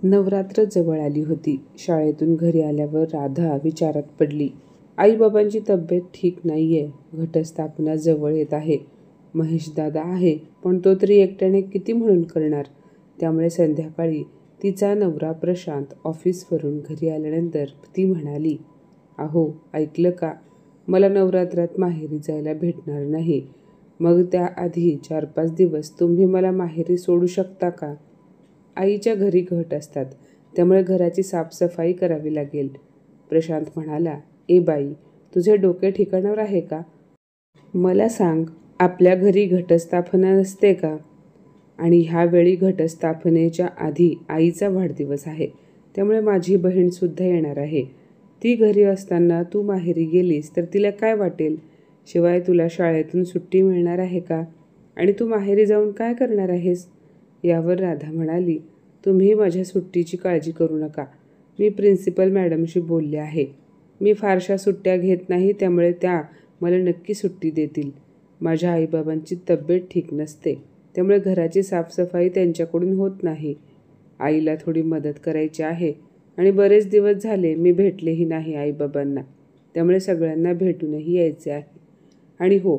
नवरात्र जवळ आली होती. शाळेतून घरी आल्यावर राधा विचारात पडली. आईबाबांची तब्येत ठीक नाहीये. घटस्थापना जवळ येत आहे. महेशदादा आहे, पण तो तरी एकट्याने किती म्हणून करणार. त्यामुळे संध्याकाळी तिचा नवरा प्रशांत ऑफिसवरून घरी आल्यानंतर ती म्हणाली, अहो ऐकलं का, मला नवरात्रात माहेरी जायला भेटणार नाही. मग त्याआधी 4-5 दिवस तुम्ही मला माहेरी सोडू शकता का? आईच्या घरी घट असतात, त्यामुळे घराची साफसफाई करावी लागेल. प्रशांत म्हणाला, ए बाई, तुझे डोके ठिकाणावर आहे का? मला सांग, आपल्या घरी घटस्थापना नसते का? आणि ह्यावेळी घटस्थापनेच्या आधी आईचा वाढदिवस आहे, त्यामुळे माझी बहीणसुद्धा येणार आहे. ती घरी असताना तू माहेरी गेलीस तर तिला काय वाटेल? शिवाय तुला शाळेतून सुट्टी मिळणार आहे का? आणि तू माहेरी जाऊन काय करणार आहेस? यावर राधा म्हणाली, तुम्ही माझ्या सुट्टीची काळजी करू नका. मी प्रिन्सिपल मॅडमशी बोलले आहे. मी फारशा सुट्ट्या घेत नाही, त्यामुळे त्या मला नक्की सुट्टी देतील. माझ्या आईबाबांची तब्येत ठीक नसते, त्यामुळे घराची साफसफाई त्यांच्याकडून होत नाही. आईला थोडी मदत करायची आहे आणि बरेच दिवस झाले मी भेटलेही नाही आईबाबांना, त्यामुळे सगळ्यांना भेटूनही यायचे आहे. आणि हो,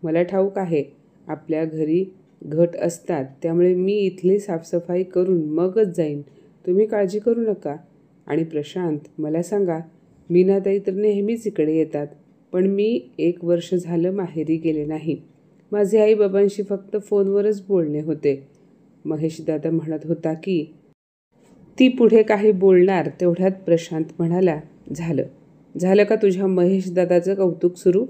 मला ठाऊक आहे आपल्या घरी घट असतात, त्यामुळे मी इथली साफसफाई करून मगच जाईन. तुम्ही काळजी करू नका. आणि प्रशांत, मला सांगा, मीनाताई तर नेहमीच इकडे येतात, पण मी 1 वर्ष झालं माहेरी गेले नाही. माझे आईबाबांशी फक्त फोनवरच बोलणे होते. महेशदादा म्हणत होता की ती पुढे काही बोलणार, तेवढ्यात प्रशांत म्हणाला, झालं का तुझ्या महेशदादाचं कौतुक सुरू?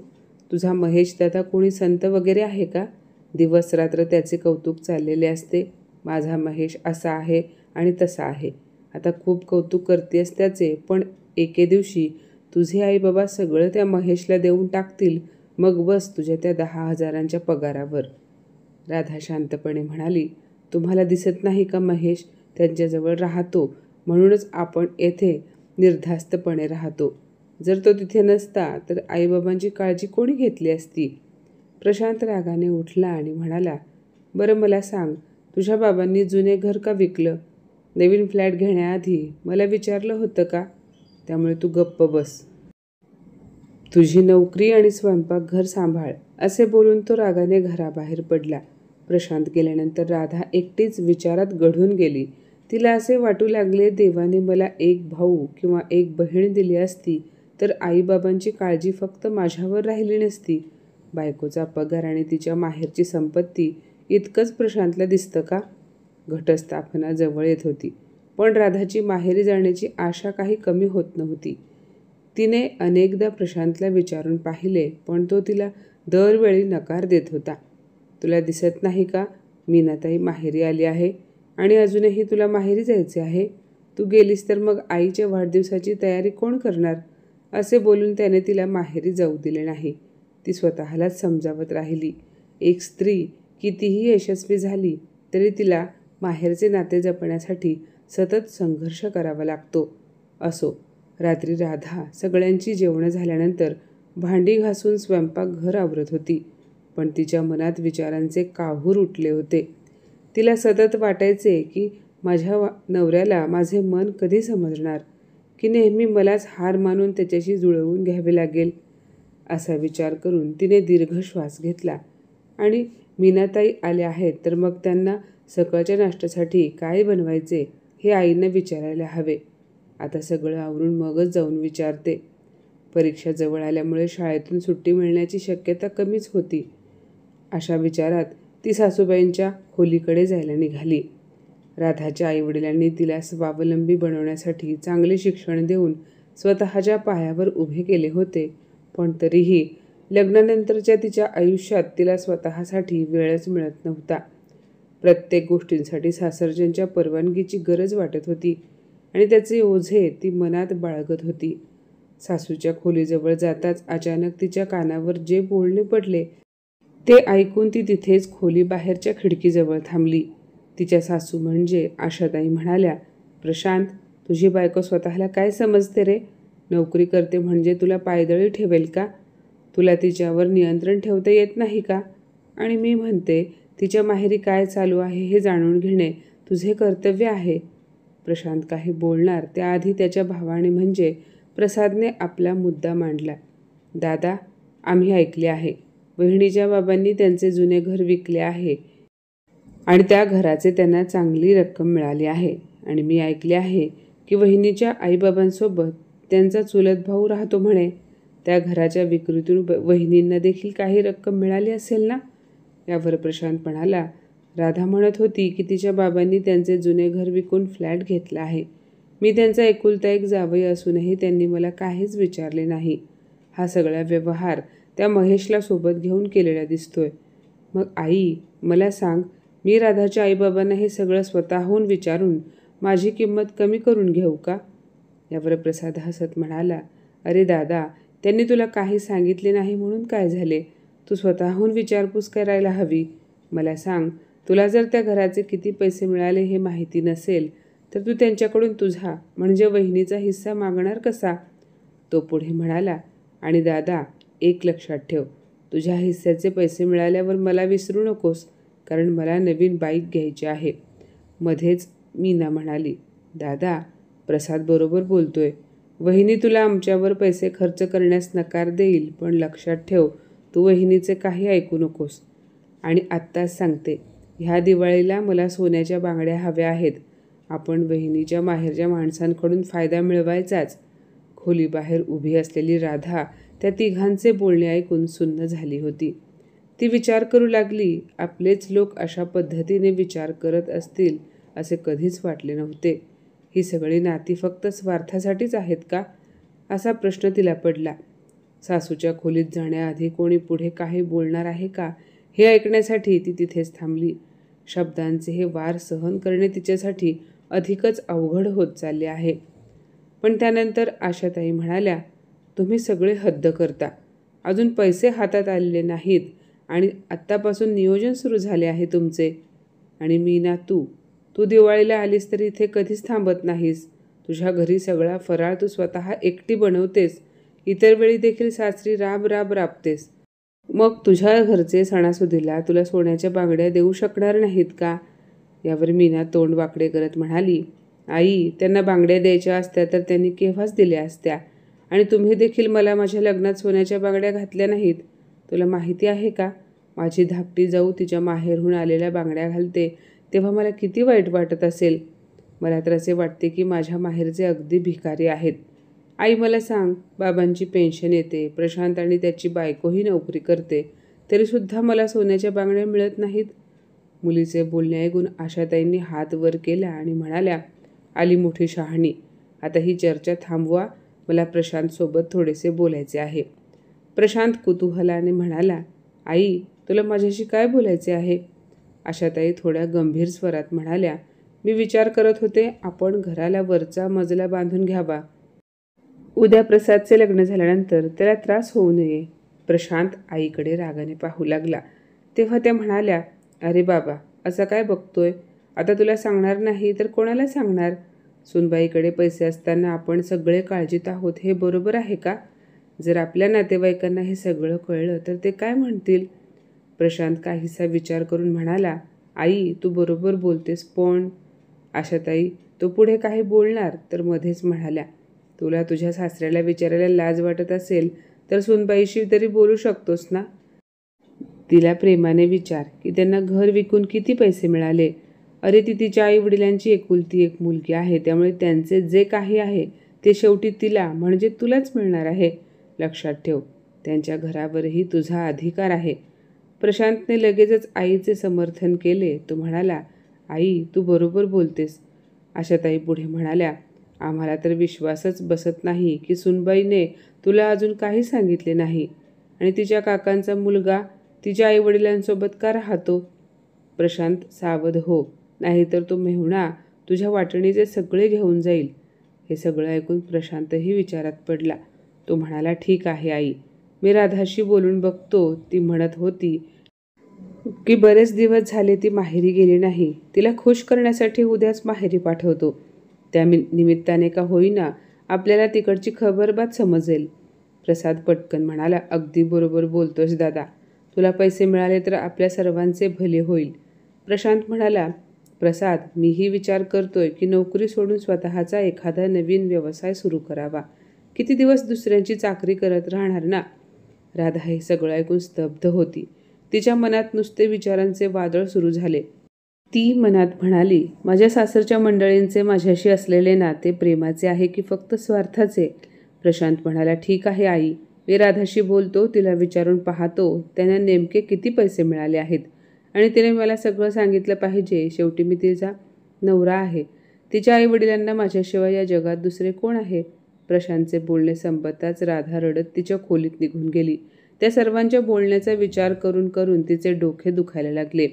तुझा महेशदादा कोणी संत वगैरे आहे का? दिवस रात्र त्याचे कौतुक चाललेले असते. माझा महेश असा आहे आणि तसा आहे. आता खूप कौतुक करतेस त्याचे, पण एके दिवशी तुझे आईबाबा सगळं त्या महेशला देऊन टाकतील, मग बस तुझ्या त्या 10,000च्या पगारावर. राधा शांतपणे म्हणाली, तुम्हाला दिसत नाही का महेश त्यांच्याजवळ राहतो, म्हणूनच आपण येथे निर्धास्तपणे राहतो. जर तो तिथे नसता तर आईबाबांची काळजी कोणी घेतली असती? प्रशांत रागाने उठला आणि म्हणाला, बरं मला सांग, तुझ्या बाबांनी जुने घर का विकलं? नवीन फ्लॅट घेण्याआधी मला विचारलं होतं का? त्यामुळे तू गप्प बस. तुझी नोकरी आणि स्वयंपाकघर सांभाळ. असे बोलून तो रागाने घराबाहेर पडला. प्रशांत गेल्यानंतर राधा एकटीच विचारात गढून गेली. तिला असे वाटू लागले, देवाने मला एक भाऊ किंवा एक बहीण दिली असती तर आईबाबांची काळजी फक्त माझ्यावर राहिली नसती. बायकोचा पगार आणि तिच्या माहेरची संपत्ती इतकंच प्रशांतला दिसतं का? घटस्थापना जवळ येत होती, पण राधाची माहेरी जाण्याची आशा काही कमी होत नव्हती. तिने अनेकदा प्रशांतला विचारून पाहिले, पण तो तिला दरवेळी नकार देत होता. तुला दिसत नाही का, मीनाताई माहेरी आली आहे आणि अजूनही तुला माहेरी जायचे आहे. तू गेलीस तर मग आईच्या वाढदिवसाची तयारी कोण करणार? असे बोलून त्याने तिला माहेरी जाऊ दिले नाही. ती स्वतःलाच समजावत राहिली. एक स्त्री कितीही यशस्वी झाली तरी तिला माहेरचे नाते जपण्यासाठी सतत संघर्ष करावा लागतो. असो. रात्री राधा सगळ्यांची जेवणं झाल्यानंतर भांडी घासून स्वयंपाकघर आवरत होती, पण तिच्या मनात विचारांचे काहूर उठले होते. तिला सतत वाटायचे की माझ्या नवऱ्याला माझे मन कधी समजणार, की नेहमी मलाच हार मानून त्याच्याशी जुळवून घ्यावे लागेल. असा विचार करून तिने दीर्घ श्वास घेतला. आणि मीनाताई आल्या आहेत तर मग त्यांना सकाळच्या नाश्त्यासाठी काय बनवायचे हे आईंना विचारायला हवे. आता सगळं आवरून मगच जाऊन विचारते. परीक्षा जवळ आल्यामुळे शाळेतून सुट्टी मिळण्याची शक्यता कमीच होती. अशा विचारात ती सासूबाईंच्या खोलीकडे जायला निघाली. राधाच्या आईवडिलांनी तिला स्वावलंबी बनवण्यासाठी चांगले शिक्षण देऊन स्वतःच्या पायावर उभे केले होते, पण तरीही लग्नानंतरच्या तिच्या आयुष्यात तिला स्वतःसाठी वेळच मिळत नव्हता. प्रत्येक गोष्टींसाठी सासरच्यांच्या परवानगीची गरज वाटत होती आणि त्याचे ओझे ती मनात बाळगत होती. सासूच्या खोलीजवळ जाताच अचानक तिच्या कानावर जे बोलणे पडले ते ऐकून ती तिथेच खोलीबाहेरच्या खिडकीजवळ थांबली. तिच्या सासू म्हणजे आशाताई म्हणाल्या, प्रशांत, तुझी बायको स्वतःला काय समजते रे? नोकरी करते म्हणजे तुला पायदळी ठेवेल का? तुला तिच्यावर नियंत्रण ठेवता येत नाही का? आणि मी म्हणते, तिच्या माहेरी काय चालू आहे हे जाणून घेणे तुझे कर्तव्य आहे. प्रशांत काही बोलणार त्याआधी त्याच्या भावाने म्हणजे प्रसादने आपला मुद्दा मांडला. दादा, आम्ही ऐकले आहे. वहिनीच्या बाबांनी त्यांचे जुने घर विकले आहे आणि त्या घराचे त्यांना चांगली रक्कम मिळाली आहे. आणि मी ऐकले आहे की वहिनीच्या आईबाबांसोबत त्यांचा चुलत भाऊ राहतो म्हणे. त्या घराच्या विक्रीतून वहिनींना देखील काही रक्कम मिळाली असेल ना? यावर प्रशांत म्हणाला, राधा म्हणत होती की तिच्या बाबांनी त्यांचे जुने घर विकून फ्लॅट घेतला आहे. मी त्यांचा एकुलता एक जावई असूनही त्यांनी मला काहीच विचारले नाही. हा सगळा व्यवहार त्या महेशला सोबत घेऊन केलेला दिसतोय. मग आई, मला सांग, मी राधाच्या आईबाबांना हे सगळं स्वतःहून विचारून माझी किंमत कमी करून घेऊ का? यावर प्रसाद हसत म्हणाला, अरे दादा, त्यांनी तुला काही सांगितले नाही म्हणून काय झाले? तू स्वतःहून विचारपूस करायला हवी. मला सांग, तुला जर त्या घराचे किती पैसे मिळाले हे माहिती नसेल तर तू त्यांच्याकडून तुझा म्हणजे वहिनीचा हिस्सा मागणार कसा? तो पुढे म्हणाला, आणि दादा, एक लक्षात ठेव, तुझ्या हिस्स्याचे पैसे मिळाल्यावर मला विसरू नकोस, कारण मला नवीन बाईक घ्यायची आहे. मध्येच मीना म्हणाली, दादा, प्रसाद बरोबर बोलतोय. वहिनी तुला आमच्यावर पैसे खर्च करण्यास नकार देईल, पण लक्षात ठेव, तू वहिनीचे काही ऐकू नकोस. आणि आत्ताच सांगते, ह्या दिवाळीला मला सोन्याच्या बांगड्या हव्या आहेत. आपण वहिनीच्या माहेरच्या माणसांकडून फायदा मिळवायचाच. खोलीबाहेर उभी असलेली राधा त्या तिघांचे बोलणे ऐकून सुन्न झाली होती. ती विचार करू लागली, आपलेच लोक अशा पद्धतीने विचार करत असतील असे कधीच वाटले नव्हते. ही सगळी नाती फक्त स्वार्थासाठीच आहेत का? असा प्रश्न तिला पडला. सासूच्या खोलीत जाण्याआधी कोणी पुढे काही बोलणार आहे का हे ऐकण्यासाठी ती तिथेच थांबली. शब्दांचे हे वार सहन करणे तिच्यासाठी अधिकच अवघड होत चालले आहे. पण त्यानंतर आशाताई म्हणाल्या, तुम्ही सगळे हद्द करता. अजून पैसे हातात आलेले नाहीत आणि आत्तापासून नियोजन सुरू झाले आहे तुमचे. आणि मीना, तू दिवाळीला आलीस तर इथे कधीच थांबत नाहीस. तुझ्या घरी सगळा फराळ तू स्वतः एकटी बनवतेस. इतर वेळी देखील सासरी राब राबतेस. मग तुझ्या घरचे सणासुदीला तुला सोन्याच्या बांगड्या देऊ शकणार नाहीत का? यावर मीना तोंड वाकडे करत म्हणाली, आई, त्यांना बांगड्या द्यायच्या असत्या तर त्यांनी केव्हाच दिल्या असत्या. आणि तुम्ही देखील मला माझ्या लग्नात सोन्याच्या बांगड्या घातल्या नाहीत. तुला माहिती आहे का, माझी धाकटी जाऊ तिच्या माहेरहून आलेल्या बांगड्या घालते तेव्हा मला किती वाईट वाटत असेल. मला तर असे वाटते की माझ्या माहेरचे अगदी भिकारी आहेत. आई, मला सांग, बाबांची पेन्शन येते, प्रशांत आणि त्याची बायकोही नोकरी करते, तरीसुद्धा मला सोन्याच्या बांगड्या मिळत नाहीत. मुलीचे बोलणे ऐकून आशाताईंनी हात वर केला आणि म्हणाल्या, आली मोठी शहाणी. आता ही चर्चा थांबवा, मला प्रशांतसोबत थोडेसे बोलायचे आहे. प्रशांत कुतूहलाने म्हणाला, आई, तुला माझ्याशी काय बोलायचे आहे? आशाताई थोड्या गंभीर स्वरात म्हणाल्या, मी विचार करत होते, आपण घराला वरचा मजला बांधून घ्यावा. उद्या प्रसादचे लग्न झाल्यानंतर त्याला त्रास होऊ नये. प्रशांत आईकडे रागाने पाहू लागला. तेव्हा त्या म्हणाल्या, अरे बाबा, असं काय बघतोय? आता तुला सांगणार नाही तर कोणाला सांगणार? सुनबाईकडे पैसे असताना आपण सगळे काळजीत आहोत हे बरोबर आहे का? जर आपल्या नातेवाईकांना हे सगळं कळलं तर ते काय म्हणतील? प्रशांत काहीसा विचार करून म्हणाला, आई, तू बरोबर बोलतेस, पण आशाताई तो पुढे काही बोलणार तर मध्येच म्हणाल्या, तुला तुझ्या सासऱ्याला विचारायला लाज वाटत असेल तर सुनबाईशी तरी बोलू शकतोस ना? तिला प्रेमाने विचार की त्यांना घर विकून किती पैसे मिळाले. अरे, ती तिच्या आई वडिलांची एकुलती एक मुलगी आहे, त्यामुळे त्यांचे जे काही आहे ते शेवटी तिला म्हणजे तुलाच मिळणार आहे. लक्षात ठेव, त्यांच्या घरावरही तुझा अधिकार आहे. प्रशांतने लगेचच आईचे समर्थन केले. तो म्हणाला, आई, तू बरोबर बोलतेस. आशाताई पुढे म्हणाल्या, आम्हाला तर विश्वासच बसत नाही की सुनबाईने तुला अजून काही सांगितले नाही आणि तिच्या काकांचा मुलगा तिच्या आईवडिलांसोबत का राहतो? प्रशांत, सावध हो, नाहीतर तो मेहुणा तुझ्या वाटणीचे सगळे घेऊन जाईल. हे सगळं ऐकून प्रशांतही विचारात पडला. तो म्हणाला, ठीक आहे आई, मी राधाशी बोलून बघतो. ती म्हणत होती की बरेच दिवस झाले ती माहेरी गेली नाही. तिला खुश करण्यासाठी उद्याच माहेरी पाठवतो. त्या निमित्ताने का होईना आपल्याला तिकडची खबरबात समजेल. प्रसाद पटकन म्हणाला, अगदी बरोबर बोलतोस दादा. तुला पैसे मिळाले तर आपल्या सर्वांचे भले होईल. प्रशांत म्हणाला, प्रसाद, मीही विचार करतोय की नोकरी सोडून स्वतःचा एखादा नवीन व्यवसाय सुरू करावा. किती दिवस दुसऱ्यांची चाकरी करत राहणार ना. राधा हे सगळं ऐकून स्तब्ध होती. तिच्या मनात नुसते विचारांचे वादळ सुरू झाले. ती मनात म्हणाली, माझ्या सासरच्या मंडळींचे माझ्याशी असलेले नाते प्रेमाचे आहे की फक्त स्वार्थाचे? प्रशांत म्हणाला, ठीक आहे आई, मी राधाशी बोलतो, तिला विचारून पाहतो त्यांना नेमके किती पैसे मिळाले आहेत आणि तिने मला सगळं सांगितलं पाहिजे. शेवटी मी तिचा नवरा आहे. तिच्या आईवडिलांना माझ्याशिवाय या जगात दुसरे कोण आहे? प्रशांतचे बोलणे संपताच राधा रडत तिच्या खोलीत निघून गेली. त्या सर्वांच्या बोलण्याचा विचार करून करून तिचे डोके दुखायला लागले.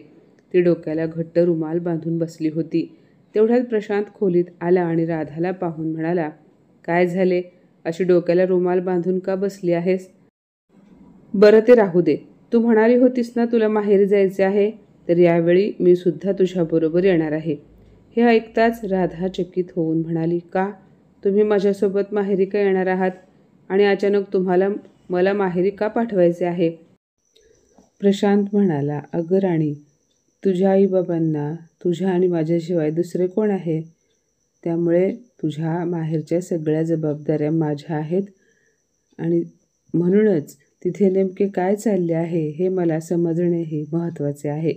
ती डोक्याला घट्ट रुमाल बांधून बसली होती. तेवढ्यात प्रशांत खोलीत आला आणि राधाला पाहून म्हणाला, काय झाले? अशी डोक्याला रुमाल बांधून का बसली आहेस? बरं ते राहू दे. तू म्हणाली होतीस ना तुला माहेरी जायचे आहे, तर यावेळी मी सुद्धा तुझ्याबरोबर येणार आहे. हे ऐकताच राधा चकित होऊन म्हणाली, का? तुम्ही माझ्यासोबत माहेरी का येणार आहात आणि अचानक तुम्हाला मला माहेरी का पाठवायचे आहे? प्रशांत म्हणाला, अगं राणी, तुझ्या आईबाबांना तुझ्या आणि माझ्याशिवाय दुसरे कोण आहे? त्यामुळे तुझ्या माहेरच्या सगळ्या जबाबदाऱ्या माझ्या आहेत आणि म्हणूनच तिथे नेमके काय चालले आहे हे मला समजणेही महत्त्वाचे आहे.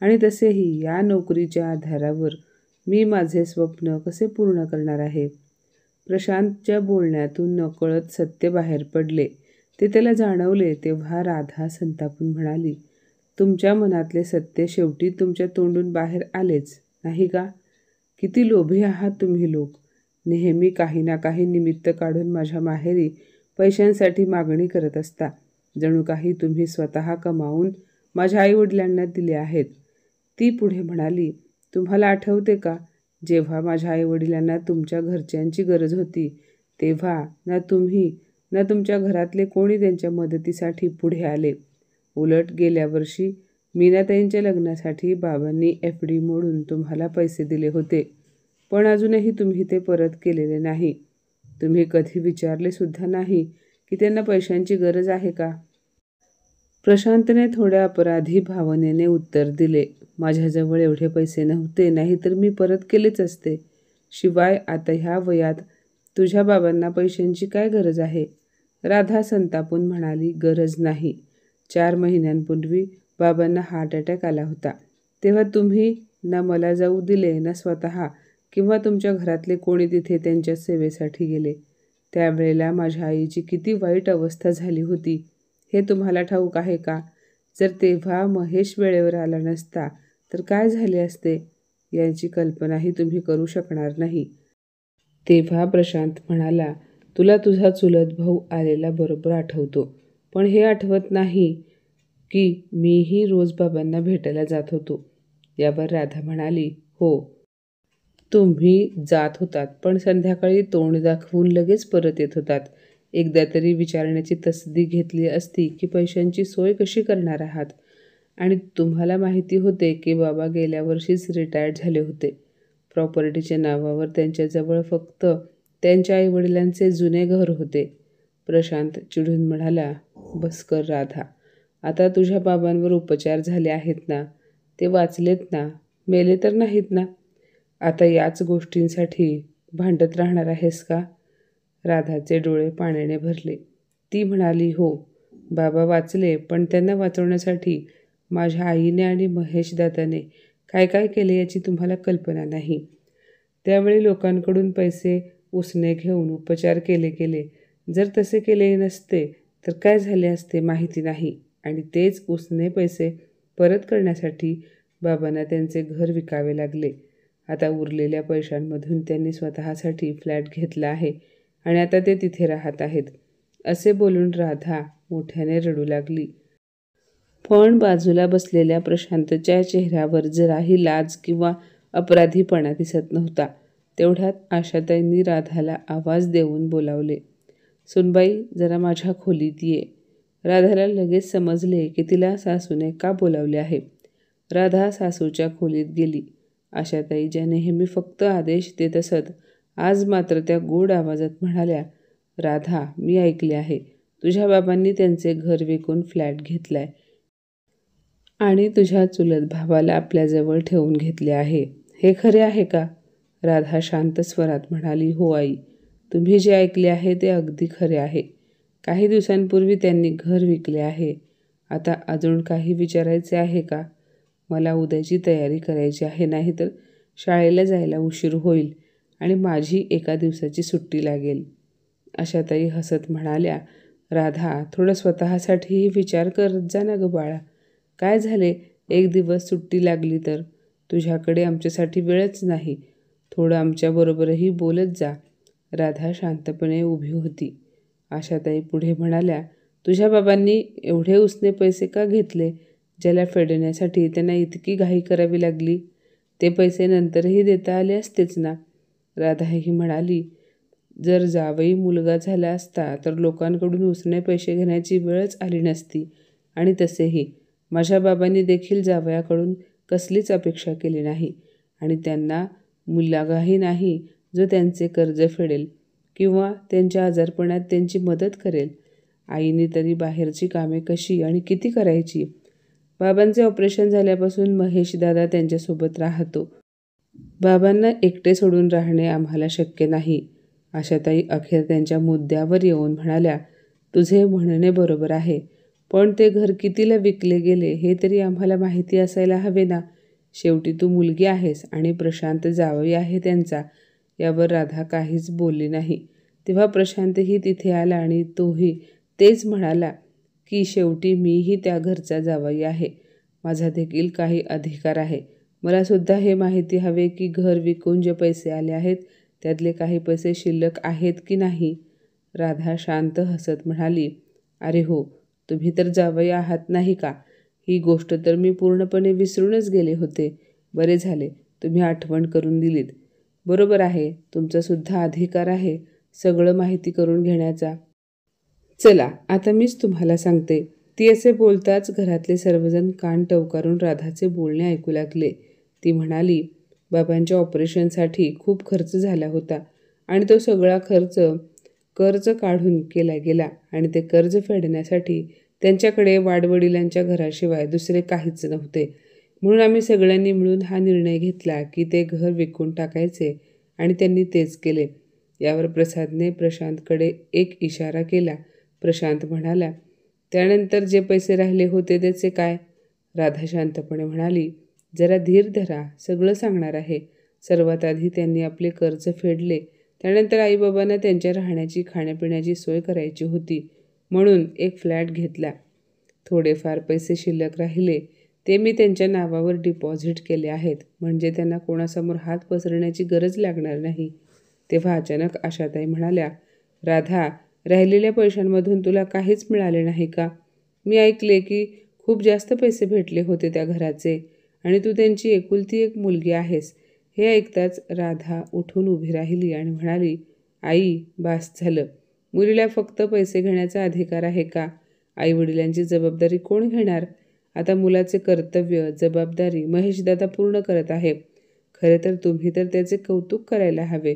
आणि तसेही या नोकरीच्या आधारावर मी माझे स्वप्न कसे पूर्ण करणार आहे? प्रशांतच्या बोलण्यातून नकळत सत्य बाहेर पडले. ते त्याला जाणवले तेव्हा राधा संतापून म्हणाली, तुमच्या मनातले सत्य शेवटी तुमच्या तोंडून बाहेर आलेच, नाही का? किती लोभी आहात तुम्ही लोक. नेहमी काही ना काही निमित्त काढून माझ्या माहेरी पैशांसाठी मागणी करत असता. जणू काही तुम्ही स्वतः कमावून माझ्या आईवडिलांना दिले आहेत. ती पुढे म्हणाली, तुम्हाला आठवते का, जेव्हा माझ्या आईवडिलांना तुमच्या घरच्यांची गरज होती तेव्हा ना तुम्ही ना तुमच्या घरातले कोणी त्यांच्या मदतीसाठी पुढे आले. उलट गेल्या वर्षी मीनाताईंच्या लग्नासाठी बाबांनी FD मोडून तुम्हाला पैसे दिले होते, पण अजूनही तुम्ही ते परत केलेले नाही. तुम्ही कधी विचारले सुद्धा नाही की त्यांना पैशांची गरज आहे का? प्रशांतने थोड्या अपराधी भावनेने उत्तर दिले, माझ्याजवळ एवढे पैसे नव्हते, नाहीतर मी परत केलेच असते. शिवाय आता ह्या वयात तुझ्या बाबांना पैशांची काय गरज आहे? राधा संतापून म्हणाली, गरज नाही. 4 महिन्यांपूर्वी बाबांना हार्ट अटॅक आला होता. तेव्हा तुम्ही ना मला जाऊ दिले, ना स्वतः किंवा तुमच्या घरातले कोणी तिथे त्यांच्या सेवेसाठी गेले. त्यावेळेला माझ्या आईची किती वाईट अवस्था झाली होती हे तुम्हाला ठाऊक आहे का? जर तेव्हा महेश वेळेवर आला नसता तर काय झाले असते याची कल्पनाही तुम्ही करू शकणार नाही. तेव्हा प्रशांत म्हणाला, तुला तुझा चुलत भाऊ आलेला बरोबर आठवतो, पण हे आठवत नाही की मीही रोज बाबांना भेटायला जात होतो. यावर राधा म्हणाली, हो, तुम्ही जात होतात, पण संध्याकाळी तोंड दाखवून लगेच परत येत होतात. एकदा तरी विचारण्याची तसदी घेतली असती की पैशांची सोय कशी करणार आहात. आणि तुम्हाला माहिती होते की बाबा गेल्या वर्षीच रिटायर्ड झाले होते. प्रॉपर्टीच्या नावावर त्यांच्याजवळ फक्त त्यांच्या आईवडिलांचे जुने घर होते. प्रशांत चिडून म्हणाला, बस कर राधा, आता तुझ्या बाबांवर उपचार झाले आहेत ना, ते वाचलेत ना, मेले तर नाहीत ना. आता याच गोष्टींसाठी भांडत राहणार आहेस का? राधाचे डोळे पाण्याने भरले. ती म्हणाली, हो, बाबा वाचले, पण त्यांना वाचवण्यासाठी माझ्या आईने आणि महेश दादाने काय काय केले याची तुम्हाला कल्पना नाही. त्यावेळी लोकांकडून पैसे उसने घेऊन उपचार केले. जर तसे केले नसते तर काय झाले असते माहिती नाही. आणि तेच उसने पैसे परत करण्यासाठी बाबांना त्यांचे घर विकावे लागले. आता उरलेल्या पैशांमधून त्यांनी स्वतःसाठी फ्लॅट घेतला आहे आणि आता ते तिथे राहत आहेत. असे बोलून राधा मोठ्याने रडू लागली. पण बाजूला बसलेल्या प्रशांतच्या चेहऱ्यावर जराही लाज किंवा अपराधीपणा दिसत नव्हता. तेवढ्यात आशाताईंनी राधाला आवाज देऊन बोलावले, सुनबाई, जरा माझ्या खोलीत ये. राधाला लगेच समजले की तिला सासूने का बोलावले आहे. राधा सासूच्या खोलीत गेली. आशाताई ज्या नेहमी फक्त आदेश देत असत, आज मात्र त्या गोड आवाजात म्हणाल्या, राधा, मी ऐकले आहे, तुझ्या बाबांनी त्यांचे घर विकून फ्लॅट घेतलाय आणि तुझ्या चुलत भावाला आपल्याजवळ ठेवून घेतले आहे. हे खरे आहे का? राधा शांत स्वरात म्हणाली, हो आई, तुम्ही जे ऐकले आहे ते अगदी खरे आहे. काही दिवसांपूर्वी त्यांनी घर विकले आहे. आता अजून काही विचारायचे आहे का? मला उद्याची तयारी करायची आहे, नाहीतर शाळेला जायला उशीर होईल आणि माझी एका दिवसाची सुट्टी लागेल. आशाताई हसत म्हणाल्या, राधा, थोडं स्वतःसाठीही विचार करत जा ना गं बाळा. काय झाले, एक दिवस सुट्टी लागली तर? तुझ्याकडे आमच्यासाठी वेळच नाही. थोडं आमच्याबरोबरही बोलत जा. राधा शांतपणे उभी होती. आशाताई पुढे म्हणाल्या, तुझ्या बाबांनी एवढे उसने पैसे का घेतले, ज्याला फेडण्यासाठी त्यांना इतकी घाई करावी लागली? ते पैसे नंतरही देता आले असतेच ना. राधाही म्हणाली, जर जावई मुलगा झाला असता तर लोकांकडून उसने पैसे घेण्याची वेळच आली नसती. आणि तसेही माझ्या बाबांनी देखील जावयाकडून कसलीच अपेक्षा केली नाही आणि त्यांना मुलगाही नाही जो त्यांचे कर्ज फेडेल किंवा त्यांच्या आजारपणात त्यांची मदत करेल. आईने तरी बाहेरची कामे कशी आणि किती करायची? बाबांचे ऑपरेशन झाल्यापासून महेशदादा त्यांच्यासोबत राहतो. बाबांना एकटे सोडून राहणे आम्हाला शक्य नाही. आशाताई अखेर त्यांच्या मुद्द्यावर येऊन म्हणाल्या, तुझे म्हणणे बरोबर आहे, पण ते घर कितीला विकले गेले हे तरी आम्हाला माहिती असायला हवे ना. शेवटी तू मुलगी आहेस आणि प्रशांत जावई आहे त्यांचा. यावर राधा काहीच बोलली नाही. तेव्हा प्रशांतही तिथे आला आणि तोही तेच म्हणाला की शेवटी मीही त्या घरचा जावई आहे. माझा देखील काही अधिकार आहे. मला सुद्धा हे माहिती हवे की घर विकून जे पैसे आले आहेत त्यातले काही पैसे शिल्लक आहेत की नाही. राधा शांत हसत म्हणाली, अरे हो, तुम्ही तर जावई आहात नाही का? ही गोष्ट तर मी पूर्णपणे विसरूनच गेले होते. बरे झाले तुम्ही आठवण करून दिलीत. बरोबर आहे, तुमचा सुद्धा अधिकार आहे सगळं माहिती करून घेण्याचा. चला आता मीच तुम्हाला सांगते. ती असे बोलताच घरातले सर्वजण कान टवकारून राधाचे बोलणे ऐकू लागले. ती म्हणाली, बाबांच्या ऑपरेशनसाठी खूप खर्च झाला होता आणि तो सगळा खर्च कर्ज काढून केला गेला आणि ते कर्ज फेडण्यासाठी त्यांच्याकडे वाडवडिलांच्या घराशिवाय दुसरे काहीच नव्हते. म्हणून आम्ही सगळ्यांनी मिळून हा निर्णय घेतला की ते घर विकून टाकायचे आणि त्यांनी तेच केले. यावर प्रसादने प्रशांतकडे एक इशारा केला. प्रशांत म्हणाला, त्यानंतर जे पैसे राहिले होते त्याचे काय? राधा शांतपणे म्हणाली, जरा धीर धरा, सगळं सांगणार आहे. सर्वात आधी त्यांनी आपले कर्ज फेडले. त्यानंतर आईबाबांना त्यांच्या राहण्याची खाण्यापिण्याची सोय करायची होती म्हणून एक फ्लॅट घेतला. थोडेफार पैसे शिल्लक राहिले ते मी त्यांच्या नावावर डिपॉझिट केले आहेत, म्हणजे त्यांना कोणासमोर हात पसरण्याची गरज लागणार नाही. तेव्हा अचानक आशाताई म्हणाल्या, राधा, राहिलेल्या पैशांमधून तुला काहीच मिळाले नाही का? मी ऐकले की खूप जास्त पैसे भेटले होते त्या घराचे आणि तू त्यांची एकुलती एक मुलगी आहेस. हे ऐकताच राधा उठून उभी राहिली आणि म्हणाली, आई, बास झालं. मुलीला फक्त पैसे घेण्याचा अधिकार आहे का? आईवडिलांची जबाबदारी कोण घेणार? आता मुलाचे कर्तव्य, जबाबदारी महेशदादा पूर्ण करत आहे. खरे तर तुम्ही तर त्याचे कौतुक करायला हवे,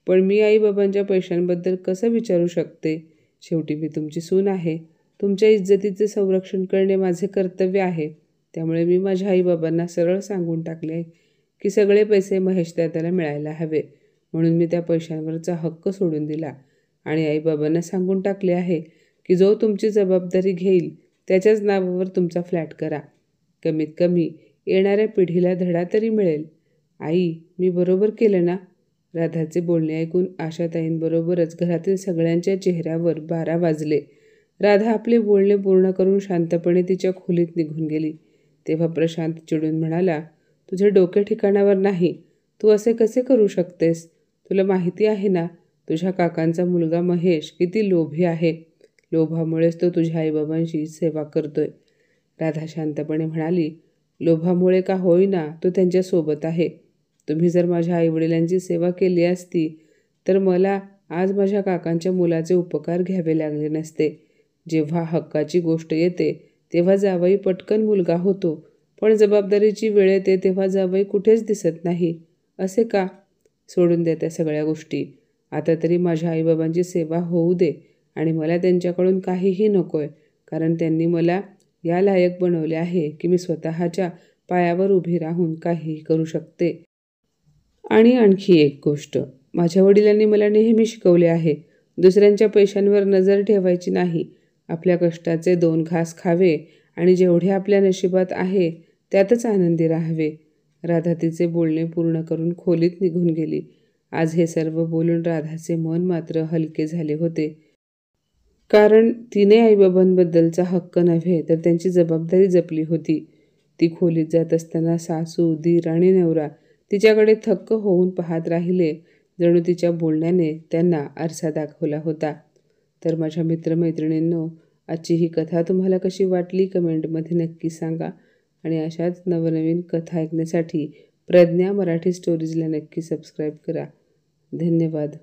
पण मी आईबाबांच्या पैशांबद्दल कसं विचारू शकते? शेवटी मी तुमची सून आहे. तुमच्या इज्जतीचे संरक्षण करणे माझे कर्तव्य आहे. त्यामुळे मी माझ्या आईबाबांना सरळ सांगून टाकले की सगळे पैसे महेशदादाला मिळायला हवे. म्हणून मी त्या पैशांवरचा हक्क सोडून दिला आणि आईबाबांना सांगून टाकले आहे की जो तुमची जबाबदारी घेईल त्याच्याच नावावर तुमचा फ्लॅट करा. कमीत कमी येणाऱ्या पिढीला धडा तरी मिळेल. आई, मी बरोबर केलं ना? राधाचे बोलणे ऐकून आशाताईंबरोबरच घरातील सगळ्यांच्या चेहऱ्यावर 12 वाजले. राधा आपले बोलणे पूर्ण करून शांतपणे तिच्या खोलीत निघून गेली. तेव्हा प्रशांत चिडून म्हणाला, तुझे डोके ठिकाणावर नाही. तू असे कसे करू शकतेस? तुला माहिती आहे ना तुझ्या काकांचा मुलगा महेश किती लोभी आहे. लोभामुळेच तो तुझ्या आईबाबांची सेवा करतोय. राधा शांतपणे म्हणाली, लोभामुळे का होईना तो त्यांच्यासोबत आहे. तुम्ही जर माझ्या आईवडिलांची सेवा केली असती तर मला आज माझ्या काकांच्या मुलाचे उपकार घ्यावे लागले नसते. जेव्हा हक्काची गोष्ट येते तेव्हा जावई पटकन मुलगा होतो, पण जबाबदारीची वेळ येते तेव्हा जावई कुठेच दिसत नाही. असे का? सोडून द्या त्या सगळ्या गोष्टी. आता तरी माझ्या आईबाबांची सेवा होऊ दे आणि मला त्यांच्याकडून काहीही नकोय, कारण त्यांनी मला या लायक बनवले आहे की मी स्वतःच्या पायावर उभी राहून काहीही करू शकते. आणि आणखी एक गोष्ट, माझ्या वडिलांनी मला नेहमी शिकवले आहे, दुसऱ्यांच्या पैशांवर नजर ठेवायची नाही. आपल्या कष्टाचे 2 घास खावे आणि जेवढे आपल्या नशिबात आहे त्यातच आनंदी राहावे. राधा तिचे बोलणे पूर्ण करून खोलीत निघून गेली. आज हे सर्व बोलून राधाचे मन मात्र हलके झाले होते. कारण तिने आईबाबांबद्दलचा हक्क नव्हे तर त्यांची जबाबदारी जपली होती. ती खोलीत जात असताना सासू, दीर आणि नवरा तिच्याकडे थक्क होऊन पाहत राहिले, जणू तिच्या बोलण्याने त्यांना आरसा दाखवला होता. तर माझ्या मित्रमैत्रिणींनो, आजची ही कथा तुम्हाला कशी वाटली कमेंटमध्ये नक्की सांगा. आणि अशाच नवनवीन कथा ऐकण्यासाठी प्रज्ञा मराठी स्टोरीजला नक्की सबस्क्राईब करा. धन्यवाद.